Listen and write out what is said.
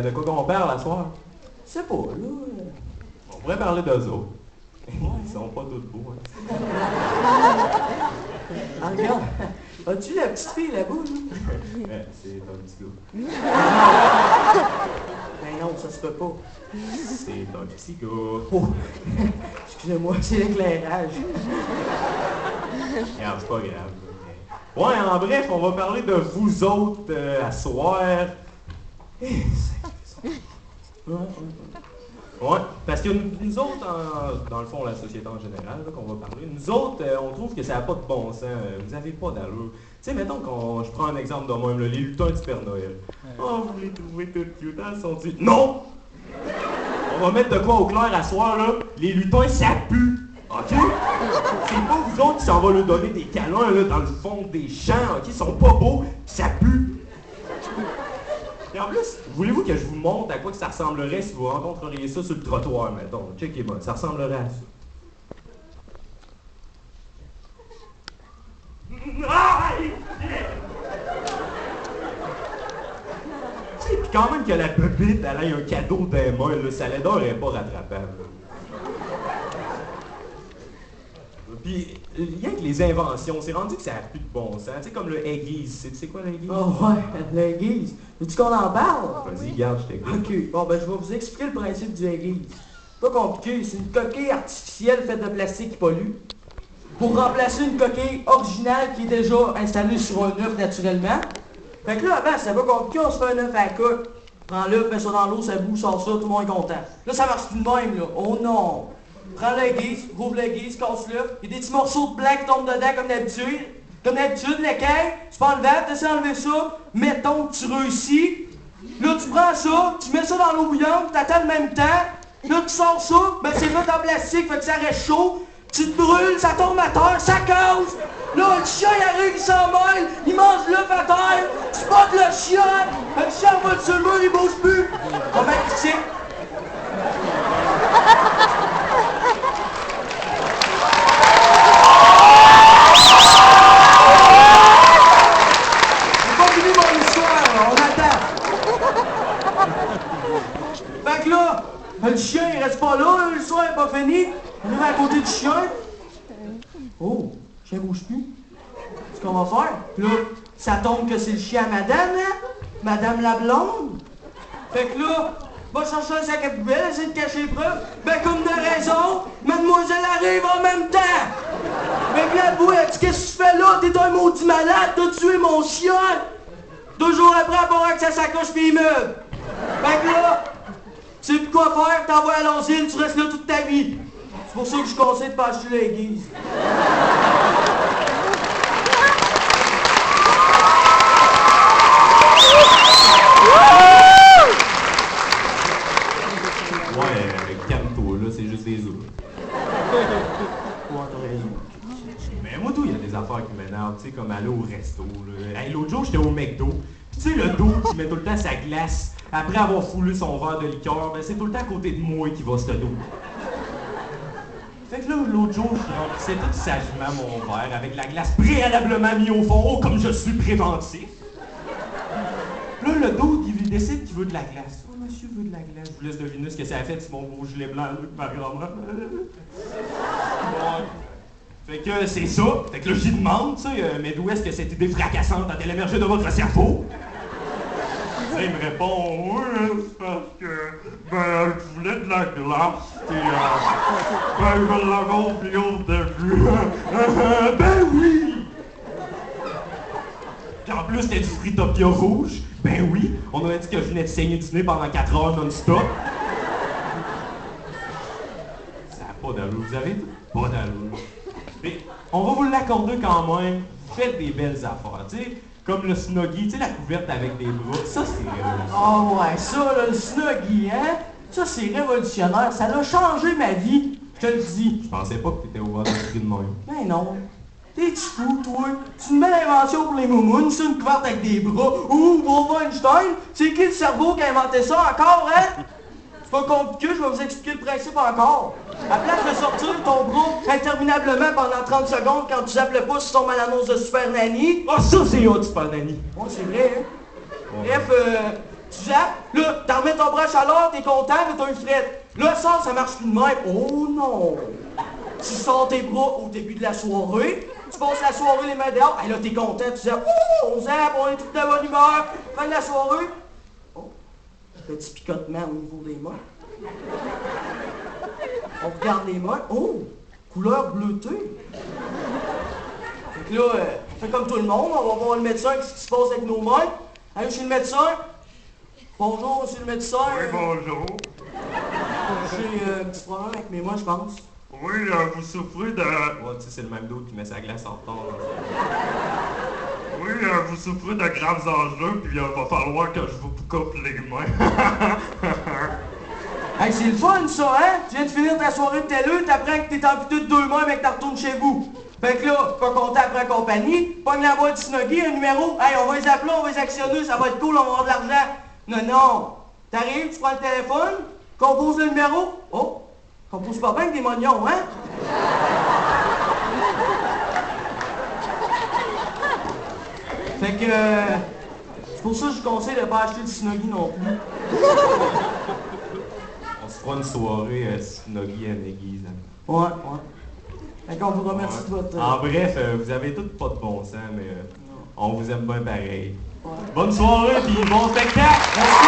de quoi qu'on parle à soir? Je sais pas, là. On pourrait parler d'eux autres. Ils sont pas tous beaux, hein. Ah, regarde. As-tu la petite fille là-bas, là? Ouais, c'est un petit gars. Ben non, ça se peut pas. C'est un petit gars. Oh, excusez-moi, c'est l'éclairage. Regarde, c'est pas grave. Ouais, en bref, on va parler de vous autres à soir. Ouais, parce que nous autres, dans le fond, la société en général, là, qu'on va parler, nous autres, on trouve que ça n'a pas de bon sens. Vous avez pas d'allure. Tu sais, mettons je prends un exemple de même, là, les lutins du Père Noël. Oh, vous les trouvez toutes cute, hein, sont-ils... Non! On va mettre de quoi au clair à soir, là. Les lutins, ça pue. OK? C'est pas vous autres qui s'en va leur donner des câlins, là, dans le fond des champs, OK? Ils sont pas beaux, ça pue. Et en plus, voulez-vous que je vous montre à quoi que ça ressemblerait si vous rencontreriez ça sur le trottoir, mettons? Checkez-moi, ça ressemblerait à ça. Tu sais, puis quand même que la pépite, elle ait un cadeau des mains, là, sa laideur est pas rattrapable. Puis, rien que les inventions, c'est rendu que ça n'a plus de bon sens. Tu sais, comme le Eggies. Tu sais quoi, le Eggies? Oh ouais, l'aiguise. Veux-tu qu'on en parle? Vas-y, garde, je t'écoute. Ok, bon ben je vais vous expliquer le principe du aiguise. Pas compliqué, c'est une coquille artificielle faite de plastique qui pollue. Pour remplacer une coquille originale qui est déjà installée sur un œuf naturellement. Fait que là, avant, c'est pas compliqué, on se fait un œuf à la coque. Prends l'œuf, mets ça dans l'eau, ça boue, sort ça, tout le monde est content. Là, ça marche plus de même, là. Oh non! Prends l'aiguise, rouvre l'aiguise, casse l'œuf, il y a des petits morceaux de blanc qui tombent dedans comme d'habitude. Comme d'habitude, l'écaille, tu prends le verre, tu essaies d'enlever ça, mettons que tu réussis. Là, tu prends ça, tu mets ça dans l'eau bouillante, t'attends le même temps. Là, tu sors ça, ben c'est fait en plastique, fait que ça reste chaud. Tu te brûles, ça tombe à terre, ça casse. Là, le chien, il arrive, il s'en mêle, il mange l'œuf à terre, tu spottes le chien. Le chien va sur le mur, il bouge plus. Comment tu sais? J'ai pas fini mon histoire, là, on attend. Fait que là, le chien, il reste pas là, l'histoire est pas finie. On est à côté du chien. Oh, le chien bouge plus. C'est ce qu'on va faire. Là, ça tombe que c'est le chien à madame, hein? Madame la blonde. Fait que là, va chercher un sac à poubelle, essayer de cacher les preuves. Ben, comme de raison, mademoiselle arrive en même temps. Fait que là, vous, elle dit, qu'est-ce que tu fais là? T'es un maudit malade, t'as tué mon chien. 2 jours après, elle part avec sa sacoche pis immeuble. Fait que là, tu sais plus quoi faire, t'envoies à l'asile, tu restes là toute ta vie. C'est pour ça que je conseille de pas acheter l'aiguise. Ouais, calme-toi, là, c'est juste des œufs. Ouais, t'as raison. Mais moi, tout, il y a des affaires qui m'énervent, tu sais, comme aller au resto, là. Hey, l'autre jour, j'étais au McDo, pis tu sais, le dos qui met tout le temps sa glace, après avoir foulé son verre de liqueur, ben c'est tout le temps à côté de moi qui va ce dos. Fait que là, l'autre jour, je remplissais tout sagement mon verre avec la glace préalablement mis au fond, oh, comme je suis préventif. Là, le dos, il décide qu'il veut de la glace. Oh, monsieur veut de la glace. Je vous laisse deviner ce que ça a fait sur mon beau gilet blanc, là, que ma grand-mère. Ouais. Fait que c'est ça. Fait que là, j'y demande, tu sais, mais d'où est-ce que cette idée fracassante a-t-elle émergé de votre cerveau? Ça, il me répond, oui, c'est parce que, ben, je voulais de la glace, et, ben, je l'avais oublié au début. Ben oui! Puis en plus, c'était du Fritopia rouge. Ben oui, on aurait dit que je venais de saigner du nez pendant 4 heures non-stop. Ça n'a pas d'allure, vous avez pas d'allure. Mais on va vous l'accorder quand même. Faites des belles affaires, tu sais. Comme le Snuggie, tu sais, la couverte avec des bras. Ça, c'est... Oh ouais, ça, là, le Snuggie, hein? Ça, c'est révolutionnaire. Ça a changé ma vie. Je te le dis. Je pensais pas que t'étais ouvert d'esprit de même. Mais non. T'es-tu fou, toi? C'est une belle invention pour les moumounes, c'est une couverte avec des bras. Ouh, Wolfenstein! C'est qui le cerveau qui a inventé ça encore, hein? C'est pas compliqué, je vais vous expliquer le principe encore. À place de sortir ton bras interminablement pendant 30 secondes quand tu zappes le pouce sur ton malannonce de Super Nanny. Oh, ça, c'est hot, Super Nanny! Ouais, c'est vrai, hein? Ouais. Bref, tu tu zappes, là, t'en remets ton bras à chaleur, t'es content, mais t'as une frette. Là, ça marche plus de même. Oh non! Tu sors tes bras au début de la soirée, tu passes la soirée les mains dehors, et là, t'es content, tu zappes, ouh, on zappe, on est tout de bonne humeur, fin de la soirée. Oh, petit picotement au niveau des mains. On regarde les mains, oh, couleur bleutée. Fait que là, on fait comme tout le monde, on va voir le médecin, qu'est-ce qui se passe avec nos mains. Allez chez le médecin. Bonjour, monsieur le médecin. Oui, bonjour. J'ai un petit problème avec mes mains, je pense. Oui, vous souffrez de... Ouais, tu sais, c'est le même dos qui met sa glace en retard. Oui, vous souffrez de graves enjeux, puis il va falloir que je vous coupe les mains. Hey, c'est le fun, ça, hein? Tu viens de finir ta soirée de télé, t'apprends que t'es amputé de 2 mains, mais que t'en retournes chez vous. Fait que là, pas content après compagnie, pogne la boîte Snuggy, un numéro, hey, on va les appeler, on va les actionner, ça va être cool, on va avoir de l'argent. Non, non. T'arrives, tu prends le téléphone, compose le numéro. Oh, compose pas bien avec des mognons, hein? Fait que, c'est pour ça que je conseille de pas acheter du Snuggy non plus. On se fera une soirée Snuggy and Eggies. Hein. Ouais. Fait qu'on vous remercie Ouais. de votre... En bref, vous avez toutes pas de bon sens, mais on vous aime bien pareil. Ouais. Bonne soirée, puis bon spectacle! Merci!